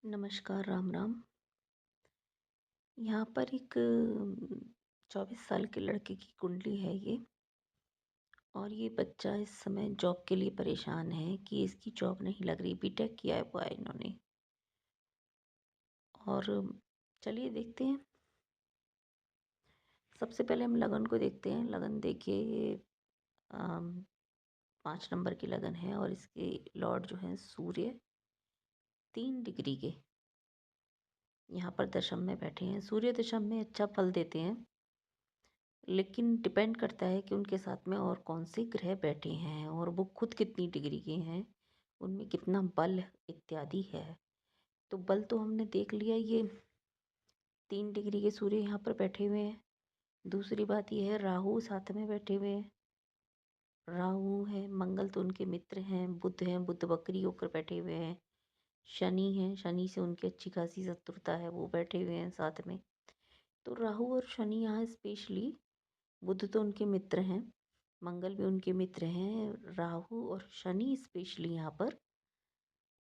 नमस्कार, राम राम। यहाँ पर एक 24 साल के लड़के की कुंडली है ये। और ये बच्चा इस समय जॉब के लिए परेशान है कि इसकी जॉब नहीं लग रही। बीटेक किया हुआ है इन्होंने। और चलिए देखते हैं। सबसे पहले हम लगन को देखते हैं। लगन देखिए, ये 5 नंबर की लगन है और इसके लॉर्ड जो हैं सूर्य 3 डिग्री के यहाँ पर दशम में बैठे हैं। सूर्य दशम में अच्छा फल देते हैं, लेकिन डिपेंड करता है कि उनके साथ में और कौन से ग्रह बैठे हैं और वो खुद कितनी डिग्री के हैं, उनमें कितना बल इत्यादि है। तो बल तो हमने देख लिया, ये 3 डिग्री के सूर्य यहाँ पर बैठे हुए हैं। दूसरी बात यह है, राहु साथ में बैठे हुए हैं। राहु है, मंगल तो उनके मित्र हैं, बुध वक्री होकर बैठे हुए हैं। शनि है, शनि से उनकी अच्छी खासी शत्रुता है, वो बैठे हुए हैं साथ में। तो राहु और शनि यहाँ स्पेशली, बुध तो उनके मित्र हैं, मंगल भी उनके मित्र हैं। राहु और शनि स्पेशली यहाँ पर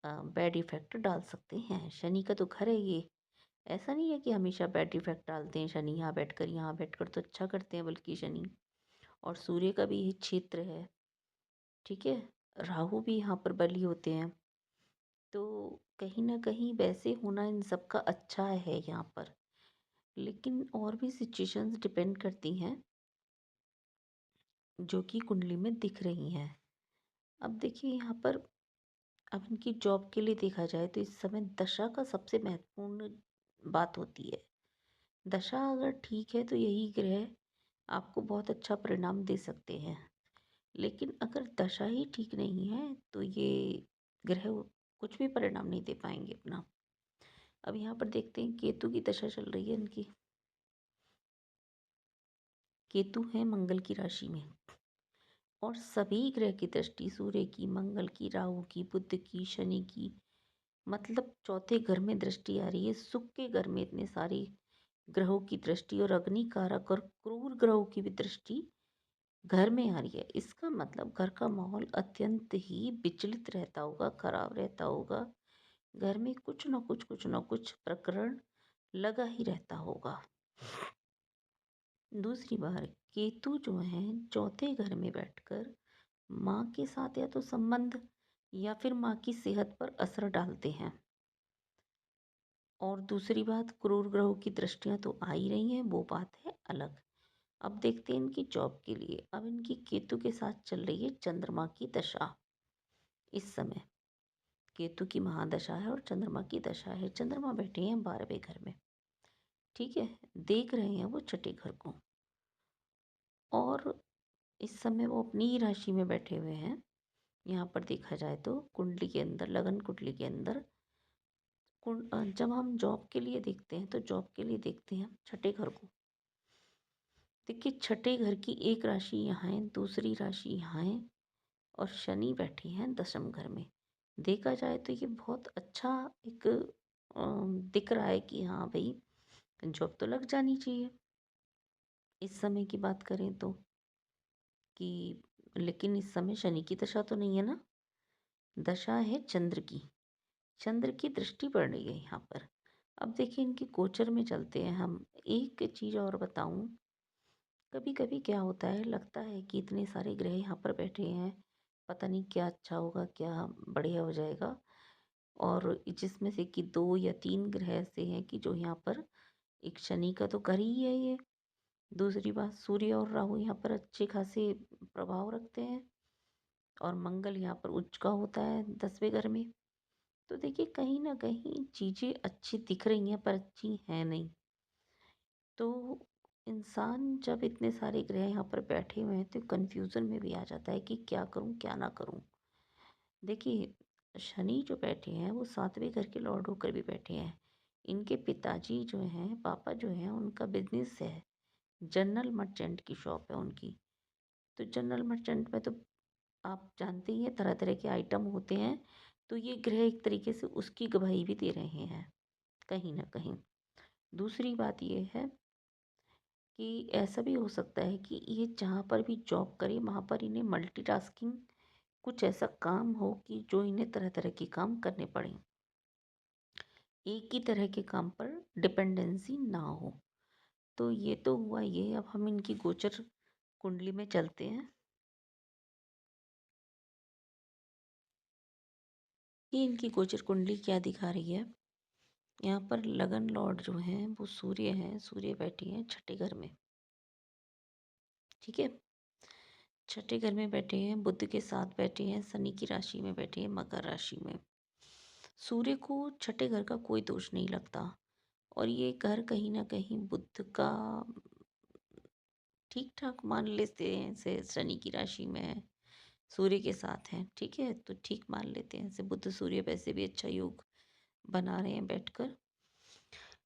बैड इफेक्ट डाल सकते हैं। शनि का तो घर है ये। ऐसा नहीं है कि हमेशा बैड इफेक्ट डालते हैं शनि। यहाँ बैठकर तो अच्छा करते हैं बल्कि शनि। और सूर्य का भी ये क्षेत्र है, ठीक है। राहु भी यहाँ पर बली होते हैं। तो कहीं ना कहीं वैसे होना इन सब का अच्छा है यहाँ पर। लेकिन और भी सिचुएशंस डिपेंड करती हैं जो कि कुंडली में दिख रही हैं। अब देखिए यहाँ पर, अब इनकी जॉब के लिए देखा जाए तो इस समय दशा का सबसे महत्वपूर्ण बात होती है। दशा अगर ठीक है तो यही ग्रह आपको बहुत अच्छा परिणाम दे सकते हैं। लेकिन अगर दशा ही ठीक नहीं है तो ये ग्रह कुछ भी परिणाम नहीं दे पाएंगे अपना। अब यहाँ पर देखते हैं, केतु की दशा चल रही है इनकी। केतु है मंगल की राशि में, और सभी ग्रह की दृष्टि, सूर्य की, मंगल की, राहु की, बुध की, शनि की, मतलब चौथे घर में दृष्टि आ रही है। सुख के घर में इतने सारे ग्रहों की दृष्टि, और अग्नि कारक और क्रूर ग्रहों की भी दृष्टि घर में आ रही है। इसका मतलब घर का माहौल अत्यंत ही विचलित रहता होगा, खराब रहता होगा। घर में कुछ ना कुछ प्रकरण लगा ही रहता होगा। दूसरी बार केतु जो है चौथे घर में बैठकर माँ के साथ या तो संबंध या फिर माँ की सेहत पर असर डालते हैं। और दूसरी बात, क्रूर ग्रहों की दृष्टियां तो आ ही रही हैं, वो बात है अलग। अब देखते हैं इनकी जॉब के लिए। अब इनकी केतु के साथ चल रही है चंद्रमा की दशा। इस समय केतु की महादशा है और चंद्रमा की दशा है। चंद्रमा बैठे हैं 12वें घर में, ठीक है। देख रहे हैं वो छठे घर को। और इस समय वो अपनी ही राशि में बैठे हुए हैं। यहाँ पर देखा जाए तो कुंडली के अंदर, लगन कुंडली के अंदर, जब हम जॉब के लिए देखते हैं तो जॉब के लिए देखते हैं छठे घर को। देखिए, छठे घर की एक राशि यहाँ है, दूसरी राशि यहाँ है, और शनि बैठे हैं दशम घर में। देखा जाए तो ये बहुत अच्छा एक दिख रहा है कि हाँ भाई, जॉब तो लग जानी चाहिए इस समय की बात करें तो। कि लेकिन इस समय शनि की दशा तो नहीं है ना, दशा है चंद्र की। चंद्र की दृष्टि पड़ रही है यहाँ पर। अब देखिए इनके गोचर में चलते हैं हम। एक चीज़ और बताऊं, कभी कभी क्या होता है, लगता है कि इतने सारे ग्रह यहाँ पर बैठे हैं, पता नहीं क्या अच्छा होगा, क्या बढ़िया हो जाएगा। और जिसमें से कि 2 या 3 ग्रह ऐसे हैं कि जो यहाँ पर, एक शनि का तो घर ही है ये। दूसरी बात, सूर्य और राहु यहाँ पर अच्छे खासे प्रभाव रखते हैं, और मंगल यहाँ पर उच्च का होता है 10वें घर में। तो देखिए कहीं ना कहीं चीज़ें अच्छी दिख रही हैं पर अच्छी हैं नहीं। तो इंसान जब इतने सारे ग्रह यहाँ पर बैठे हुए हैं तो कन्फ्यूज़न में भी आ जाता है कि क्या करूँ क्या ना करूँ। देखिए, शनि जो बैठे हैं वो 7वें घर के लॉर्ड होकर भी बैठे हैं। इनके पिताजी जो हैं, पापा जो हैं, उनका बिजनेस है, जनरल मर्चेंट की शॉप है उनकी। तो जनरल मर्चेंट में तो आप जानते ही हैं तरह तरह के आइटम होते हैं। तो ये ग्रह एक तरीके से उसकी गवाही भी दे रहे हैं कहीं ना कहीं। दूसरी बात ये है कि ऐसा भी हो सकता है कि ये जहाँ पर भी जॉब करे वहाँ पर इन्हें मल्टीटास्किंग कुछ ऐसा काम हो कि जो इन्हें तरह तरह के काम करने पड़े। एक ही तरह के काम पर डिपेंडेंसी ना हो। तो ये तो हुआ ये, अब हम इनकी गोचर कुंडली में चलते हैं कि इनकी गोचर कुंडली क्या दिखा रही है। यहाँ पर लगन लॉर्ड जो हैं वो सूर्य हैं, सूर्य बैठी हैं छठे घर में। ठीक है, छठे घर में बैठे हैं, बुध के साथ बैठे हैं, शनि की राशि में बैठे हैं, मकर राशि में। सूर्य को छठे घर का कोई दोष नहीं लगता, और ये घर कहीं ना कहीं बुध का ठीक ठाक मान लेते हैं, ऐसे शनि की राशि में है, सूर्य के साथ हैं, ठीक है, तो ठीक मान लेते हैं, ऐसे बुध सूर्य वैसे भी अच्छा योग बना रहे हैं बैठकर।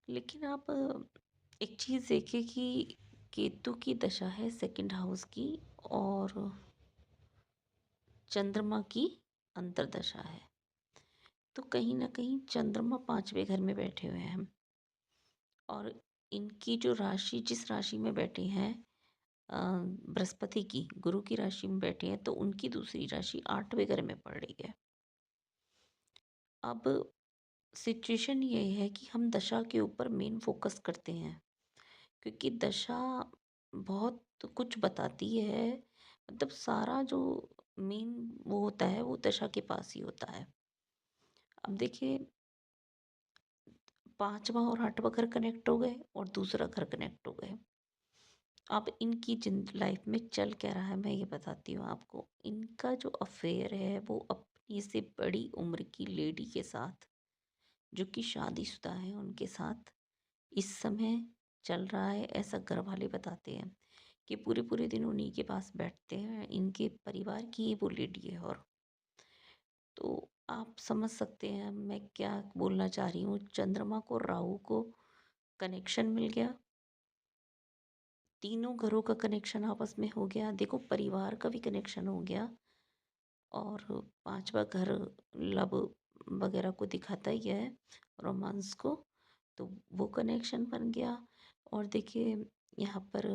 लेकिन आप एक चीज़ देखिए कि केतु की दशा है सेकंड हाउस की, और चंद्रमा की अंतर्दशा है। तो कहीं ना कहीं चंद्रमा पांचवें घर में बैठे हुए हैं, और इनकी जो राशि जिस राशि में बैठे हैं, बृहस्पति की गुरु की राशि में बैठे हैं, तो उनकी दूसरी राशि आठवें घर में पड़ रही है। अब सिचुएशन ये है कि हम दशा के ऊपर मेन फोकस करते हैं, क्योंकि दशा बहुत कुछ बताती है। मतलब सारा जो मेन वो होता है वो दशा के पास ही होता है। अब देखिए, पांचवा और आठवां घर कनेक्ट हो गए और दूसरा घर कनेक्ट हो गए। अब इनकी जिन लाइफ में चल क्या रहा है मैं ये बताती हूँ आपको। इनका जो अफेयर है वो अपनी से बड़ी उम्र की लेडी के साथ, जो कि शादीशुदा है, उनके साथ इस समय चल रहा है, ऐसा घर वाले बताते हैं कि पूरे पूरे दिन उन्हीं के पास बैठते हैं। इनके परिवार की ही वो लेडी है। और तो आप समझ सकते हैं मैं क्या बोलना चाह रही हूँ। चंद्रमा को राहु को कनेक्शन मिल गया, तीनों घरों का कनेक्शन आपस में हो गया, देखो परिवार का भी कनेक्शन हो गया, और पांचवा घर लव वगैरह को दिखाता ही है, रोमांस को, तो वो कनेक्शन बन गया। और देखिए यहाँ पर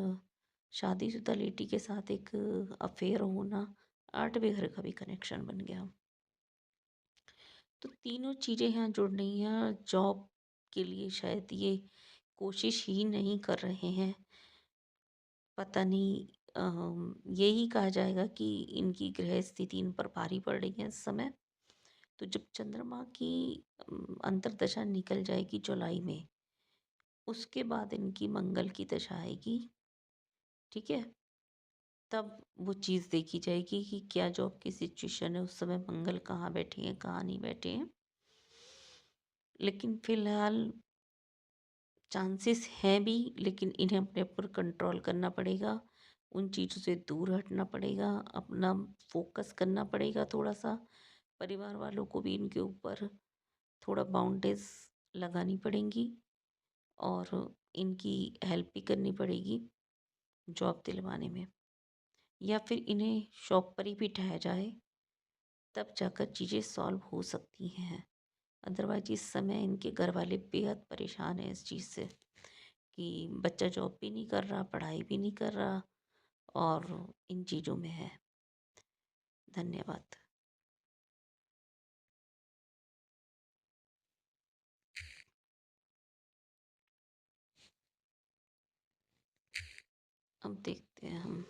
शादीशुदा लेडी के साथ एक अफेयर होना, आठवें घर का भी कनेक्शन बन गया। तो तीनों चीज़ें यहाँ जुड़ रही हैं। जॉब के लिए शायद ये कोशिश ही नहीं कर रहे हैं, पता नहीं। यही कहा जाएगा कि इनकी ग्रह स्थिति इन पर भारी पड़ रही है इस समय। तो जब चंद्रमा की अंतर्दशा निकल जाएगी जुलाई में, उसके बाद इनकी मंगल की दशा आएगी, ठीक है, तब वो चीज़ देखी जाएगी कि क्या जॉब की सिचुएशन है उस समय, मंगल कहाँ बैठे हैं कहाँ नहीं बैठे हैं। लेकिन फिलहाल चांसेस हैं भी, लेकिन इन्हें अपने ऊपर कंट्रोल करना पड़ेगा, उन चीज़ों से दूर हटना पड़ेगा, अपना फोकस करना पड़ेगा थोड़ा सा। परिवार वालों को भी इनके ऊपर थोड़ा बाउंड्रीज लगानी पड़ेंगी, और इनकी हेल्प भी करनी पड़ेगी जॉब दिलवाने में, या फिर इन्हें शॉप पर ही बिठाया जाए, तब जाकर चीज़ें सॉल्व हो सकती हैं। अदरवाइज इस समय इनके घर वाले बेहद परेशान हैं इस चीज़ से कि बच्चा जॉब भी नहीं कर रहा, पढ़ाई भी नहीं कर रहा, और इन चीज़ों में है। धन्यवाद। अब देखते हैं हम।